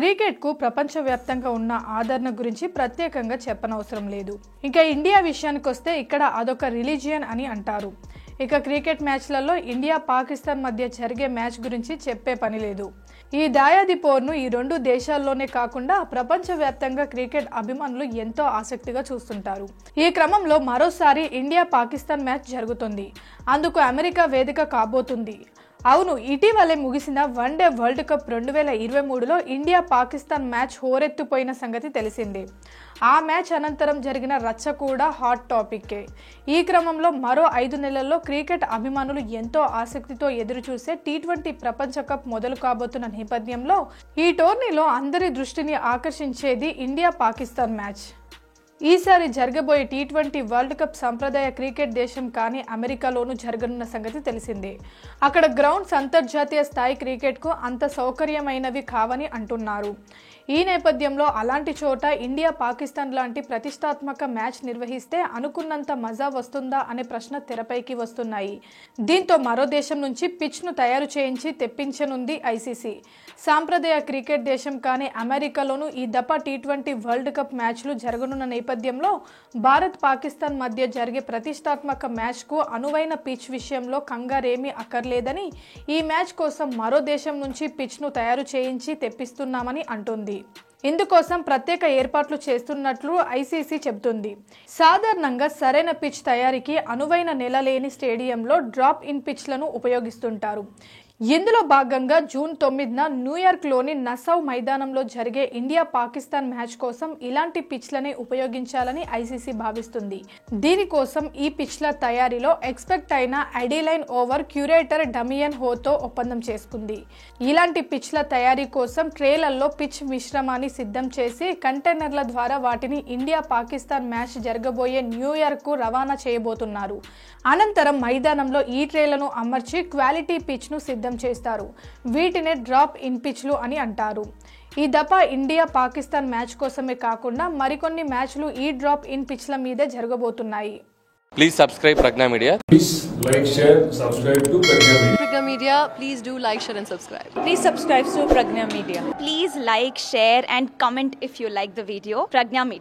Cricket కు ప్రపంచవ్యాప్తంగా ఉన్న ఆదరణ గురించి ప్రత్యేకంగా చెప్పనవసరం లేదు. ఇంకా ఇండియా విషయానికి వస్తే ఇక్కడ అదొక రిలీజియన్ అని అంటారు. ఇక క్రికెట్ మ్యాచ్లలో ఇండియా పాకిస్తాన్ మధ్య జరిగే మ్యాచ్ గురించి చెప్పే పని లేదు. ఈ దాయాది పోర్ను ఈ రెండు దేశాల్లోనే కాకుండా ప్రపంచవ్యాప్తంగా క్రికెట్ అభిమానులు ఎంతో ఆసక్తిగా చూస్తుంటారు. ఈ క్రమంలో మరోసారి ఇండియా పాకిస్తాన్ మ్యాచ్ జరుగుతుంది. అందుకు అమెరికా వేదిక కాబోతుంది. అవును, ఇటీవలే ముగిసిన వన్డే వరల్డ్ కప్ 2023లో ఇండియా పాకిస్తాన్ మ్యాచ్ హోరెత్తిపోయిన సంగతి తెలిసిందే. ఆ మ్యాచ్ అనంతరం జరిగిన రచ్చ కూడా హాట్ టాపిక్కే. ఈ క్రమంలో మరో 5 నెలల్లో క్రికెట్ అభిమానులు ఎంతో ఆసక్తితో ఎదురుచూసే T20 ప్రపంచ కప్ మొదలు కాబోతున్న నేపథ్యంలో ఈ టోర్నీలో అందరి దృష్టిని ఆకర్షించేది ఇండియా పాకిస్తాన్ మ్యాచ్. ఈసారి జరగబోయే T20 వరల్డ్ కప్ సంప్రదాయ క్రికెట్ దేశం కానీ అమెరికాలోనూ జరగనున్న సంగతి తెలిసిందే. అక్కడ గ్రౌండ్స్ అంతర్జాతీయ స్థాయి క్రికెట్కు అంత సౌకర్యమైనవి కావని అంటున్నారు. ఈ నేపథ్యంలో అలాంటి చోట ఇండియా పాకిస్తాన్ లాంటి ప్రతిష్టాత్మక మ్యాచ్ నిర్వహిస్తే అనుకున్నంత మజా వస్తుందా అనే ప్రశ్న తెరపైకి వస్తున్నాయి. దీంతో మరో దేశం నుంచి పిచ్ను తయారు చేయించి తెప్పించనుంది ఐసీసీ. సాంప్రదాయ క్రికెట్ దేశం కానీ అమెరికాలోనూ ఈ దఫా T20 వరల్డ్ కప్ మ్యాచ్లు జరగనున్న నేపథ్యంలో భారత్ పాకిస్తాన్ మధ్య జరిగే ప్రతిష్టాత్మక మ్యాచ్కు అనువైన పిచ్ విషయంలో కంగారేమీ అక్కర్లేదని, ఈ మ్యాచ్ కోసం మరో దేశం నుంచి పిచ్ను తయారు చేయించి తెప్పిస్తున్నామని అంటుంది. ఇందుకోసం ప్రత్యేక ఏర్పాట్లు చేస్తున్నట్లు ఐసీసీ చెబుతుంది. సాధారణంగా సరైన పిచ్ తయారీకి అనువైన నెల లేని స్టేడియంలో డ్రాప్ ఇన్ పిచ్లను ఉపయోగిస్తుంటారు. ఇందులో భాగంగా జూన్ 9న న్యూయార్క్లోని నసౌ మైదానంలో జరిగే ఇండియా పాకిస్తాన్ మ్యాచ్ కోసం ఇలాంటి పిచ్లనే ఉపయోగించాలని ఐసీసీ భావిస్తుంది. దీనికోసం ఈ పిచ్ల తయారీలో ఎక్స్పెక్ట్ అయిన అడిలైన్ ఓవర్ క్యూరేటర్ డమియన్ హోతో ఒప్పందం చేసుకుంది. ఇలాంటి పిచ్ల తయారీ కోసం ట్రేలల్లో పిచ్ మిశ్రమాన్ని సిద్ధం చేసి కంటైనర్ల ద్వారా వాటిని ఇండియా పాకిస్తాన్ మ్యాచ్ జరగబోయే న్యూయార్క్ కు రవాణా చేయబోతున్నారు. అనంతరం మైదానంలో ఈ ట్రేలను అమర్చి క్వాలిటీ పిచ్ ను సిద్ధం చేస్తారు. వీటినే డ్రాప్ ఇన్ పిచ్లు అని అంటారు. ఈ దఫా ఇండియా పాకిస్తాన్ మ్యాచ్ కోసమే కాకుండా మరికొన్ని మ్యాచ్లు ఈ డ్రాప్ ఇన్ పిచ్ల మీదే జరగబోతున్నాయి. Please subscribe Pragna Media. Please like, share, subscribe to Pragna Media. Pragna Media, please do like, share and subscribe. Please subscribe to Pragna Media. Please like, share and comment if you like the video. Pragna Media.